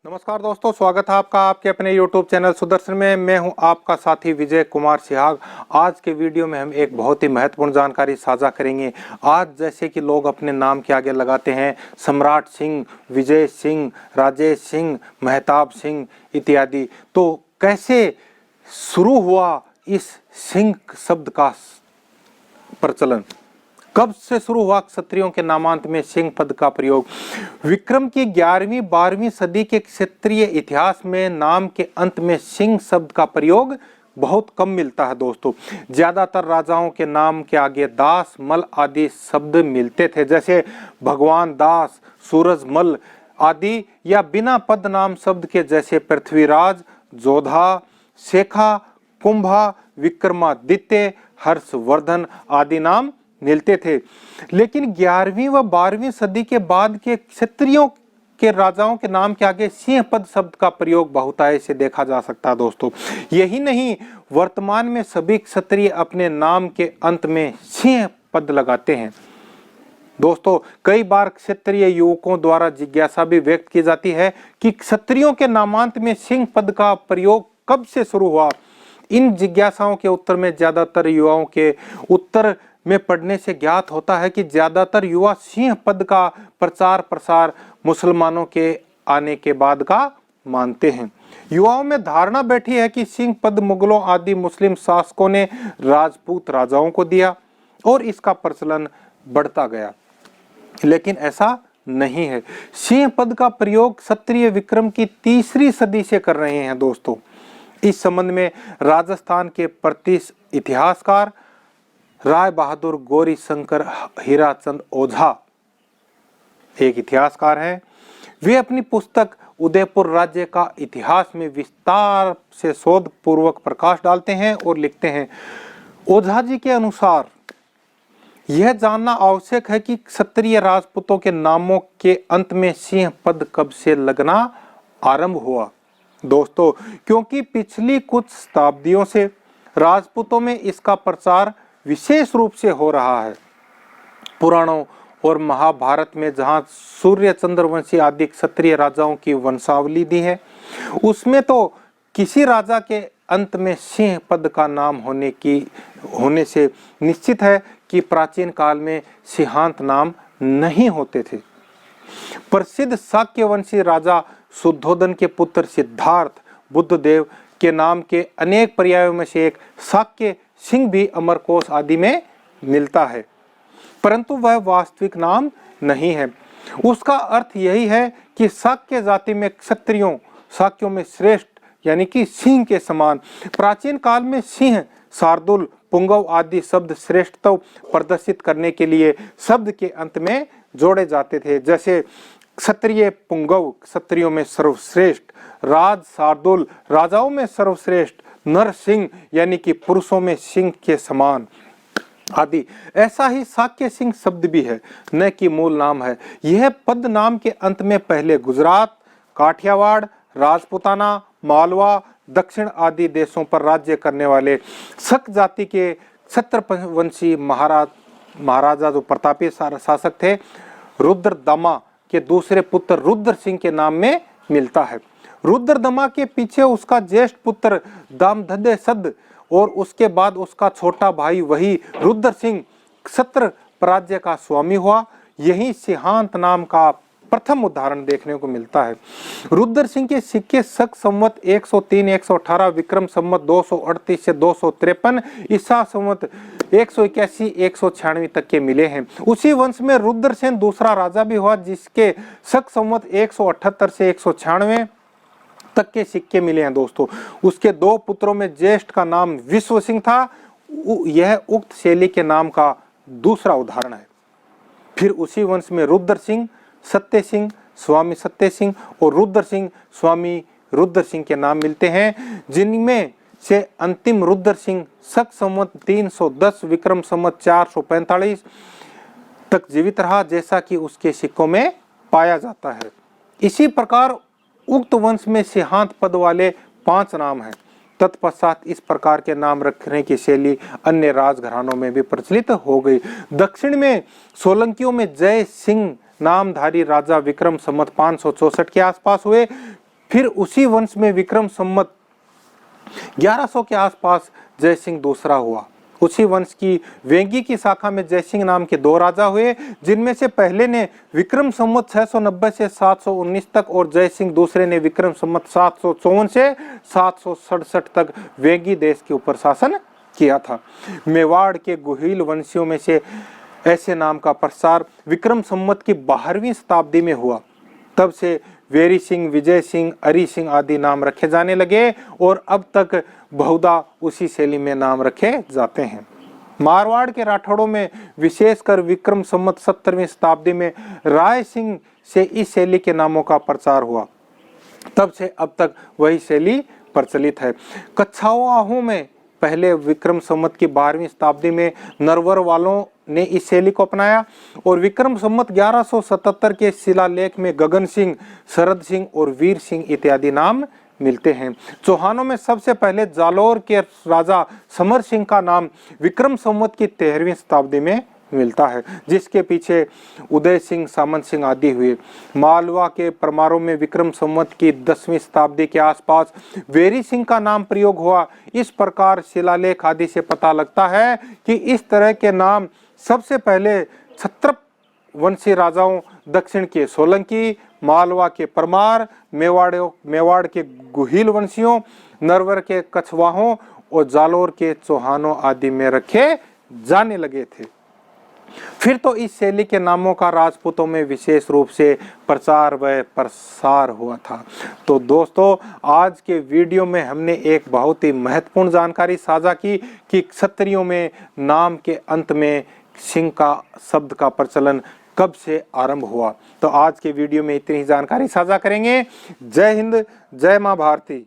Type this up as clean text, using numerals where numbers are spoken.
नमस्कार दोस्तों, स्वागत है आपका आपके अपने YouTube चैनल सुदर्शन में। मैं हूं आपका साथी विजय कुमार सिहाग। आज के वीडियो में हम एक बहुत ही महत्वपूर्ण जानकारी साझा करेंगे। आज जैसे कि लोग अपने नाम के आगे लगाते हैं सम्राट सिंह, विजय सिंह, राजेश सिंह, महताब सिंह इत्यादि, तो कैसे शुरू हुआ इस सिंह शब्द का प्रचलन, कब से शुरू हुआ क्षत्रियों के नामांत में सिंह पद का प्रयोग। विक्रम की 11वीं 12वीं सदी के क्षत्रिय इतिहास में नाम के अंत में सिंह शब्द का प्रयोग बहुत कम मिलता है दोस्तों। ज्यादातर राजाओं के नाम के आगे दास, मल आदि शब्द मिलते थे, जैसे भगवान दास, सूरजमल आदि, या बिना पद नाम शब्द के जैसे पृथ्वीराज, जोधा, शेखा, कुंभा, विक्रमादित्य, हर्षवर्धन आदि नाम मिलते थे। लेकिन 11वीं व 12वीं सदी के बाद के क्षत्रियों के राजाओं के नाम के आगे सिंह पद शब्द का प्रयोग बहुतायत से देखा जा सकता है दोस्तों। यही नहीं, वर्तमान में सभी क्षत्रिय अपने नाम के अंत में सिंह पद लगाते हैं दोस्तों। कई बार क्षत्रिय युवकों द्वारा जिज्ञासा भी व्यक्त की जाती है कि क्षत्रियों के नामांत में सिंह पद का प्रयोग कब से शुरू हुआ। इन जिज्ञासाओं के उत्तर में ज्यादातर युवाओं के उत्तर में पढ़ने से ज्ञात होता है कि ज्यादातर युवा सिंह पद का प्रचार प्रसार मुसलमानों के आने के बाद का मानते हैं। युवाओं में धारणा बैठी है कि सिंह पद मुगलों आदि मुस्लिम शासकों ने राजपूत राजाओं को दिया और इसका प्रचलन बढ़ता गया, लेकिन ऐसा नहीं है। सिंह पद का प्रयोग क्षत्रिय विक्रम की 3री सदी से कर रहे हैं दोस्तों। इस संबंध में राजस्थान के प्रतिष्ठित इतिहासकार राय बहादुर गौरी शंकर हीराचंद ओझा एक इतिहासकार हैं। वे अपनी पुस्तक उदयपुर राज्य का इतिहास में विस्तार से शोध पूर्वक प्रकाश डालते हैं और लिखते हैं। ओझा जी के अनुसार यह जानना आवश्यक है कि क्षत्रिय राजपूतों के नामों के अंत में सिंह पद कब से लगना आरंभ हुआ दोस्तों, क्योंकि पिछली कुछ शताब्दियों से राजपूतों में इसका प्रचार विशेष रूप से हो रहा है। पुराणों और महाभारत में जहां सूर्य चंद्रवंशी आदि क्षत्रिय राजाओं की वंशावली दी है, उसमें तो किसी राजा के अंत में सिंह पद का नाम होने से निश्चित है कि प्राचीन काल में सिंहांत नाम नहीं होते थे। प्रसिद्ध शाक्यवंशी राजा शुद्धोधन के पुत्र सिद्धार्थ बुद्धदेव के नाम के अनेक पर्यायों में से एक शाक्य सिंह भी अमरकोश आदि में मिलता है, परंतु वह वास्तविक नाम नहीं है। उसका अर्थ यही है कि शाक्य जाति में शाक्यों में श्रेष्ठ यानी कि सिंह के समान। प्राचीन काल में सिंह, शार्दुल, पुंगव आदि शब्द श्रेष्ठत्व प्रदर्शित करने के लिए शब्द के अंत में जोड़े जाते थे, जैसे क्षत्रिय पुंगव क्षत्रियों में सर्वश्रेष्ठ, राज शार्दुल राजाओं में सर्वश्रेष्ठ, नर सिंह यानी कि पुरुषों में सिंह के समान आदि। ऐसा ही शाक्य सिंह शब्द भी है, न कि मूल नाम है। यह पद नाम के अंत में पहले गुजरात, काठियावाड़, राजपुताना, मालवा, दक्षिण आदि देशों पर राज्य करने वाले शक जाति के क्षत्रवंशी महाराजा जो प्रतापी शासक थे, रुद्रदमा के दूसरे पुत्र रुद्र सिंह के नाम में मिलता है। रुद्रदमा के पीछे उसका ज्येष्ठ पुत्र दामधदेसद और उसके बाद उसका छोटा भाई वही रुद्र सिंह क्षत्र राज्य का स्वामी हुआ। यही सिंहांत नाम का प्रथम उदाहरण देखने को मिलता है। रुद्र सिंह के सिक्के शक संवत 103-118, विक्रम संवत 238 से 253, ईसा संवत 181-196 तक के मिले हैं। उसी वंश में रुद्रसेन दूसरा राजा भी हुआ, जिसके शक संवत 178 से 196 तक के सिक्के मिले हैं दोस्तों। उसके 2 पुत्रों में ज्येष्ठ का नाम विश्व सिंह था। यह उक्त शैली के नाम का दूसरा उदाहरण है। फिर उसी वंश में रुद्र सिंह, सत्य सिंह, स्वामी सत्य सिंह और रुद्र सिंह, स्वामी रुद्र सिंह के नाम मिलते हैं, जिनमें से अंतिम रुद्र सिंह शक संवत 310, विक्रम संवत 445 तक जीवित रहा, जैसा कि उसके सिक्कों में पाया जाता है। इसी प्रकार उक्त वंश में सिंहांत पद वाले 5 नाम हैं। तत्पश्चात इस प्रकार के नाम रखने की शैली अन्य राजघरानों में भी प्रचलित हो गई। दक्षिण में सोलंकियों में जय सिंह नामधारी राजा विक्रम संवत 564 के आसपास हुए। फिर उसी वंश में विक्रम संवत 1100 के आसपास जयसिंह दूसरा हुआ। उसी वंश की वेंगी की शाखा में जयसिंह नाम के 2 राजा हुए, जिनमें से पहले ने विक्रम संवत 690 से 719 तक और जयसिंह दूसरे ने विक्रम संवत 754 से 767 तक वेंगी देश के ऊपर शासन किया था। मेवाड़ के गुहिल वंशियों में से ऐसे नाम का प्रसार विक्रम संवत की 12वीं शताब्दी में हुआ। तब से वेरी सिंह, विजय सिंह, अरी सिंह आदि नाम रखे जाने लगे और अब तक बहुधा उसी शैली में नाम रखे जाते हैं। मारवाड़ के राठौड़ों में विशेषकर विक्रम संवत 70वीं शताब्दी में राय सिंह से इस शैली के नामों का प्रचार हुआ। तब से अब तक वही शैली प्रचलित है। कच्छावाहों में पहले विक्रम संवत की 12वीं शताब्दी में नरवर वालों ने इस शैली को अपनाया और विक्रम संवत 1177 के शिलालेख में गगन सिंह, शरद सिंह और वीर सिंह इत्यादि नाम मिलते हैं। चौहानों में सबसे पहले जालोर के राजा समर सिंह का नाम विक्रम संवत की 13वीं शताब्दी में मिलता है, जिसके पीछे उदय सिंह, सामंत सिंह आदि हुए। मालवा के परमारों में विक्रम संवत की 10वीं शताब्दी के आसपास वेरी सिंह का नाम प्रयोग हुआ। इस प्रकार शिलालेख आदि से पता लगता है कि इस तरह के नाम सबसे पहले क्षत्रप वंशी राजाओं दक्षिण के सोलंकी, मालवा के परमार, मेवाड़ के गुहिल वंशियों, नरवर के कछवाहों और जालोर के चौहानों आदि में रखे जाने लगे थे। फिर तो इस शैली के नामों का राजपूतों में विशेष रूप से प्रचार व प्रसार हुआ था। तो दोस्तों, आज के वीडियो में हमने एक बहुत ही महत्वपूर्ण जानकारी साझा की कि क्षत्रियों में नाम के अंत में सिंह का शब्द का प्रचलन कब से आरंभ हुआ। तो आज के वीडियो में इतनी ही जानकारी साझा करेंगे। जय हिंद, जय मां भारती।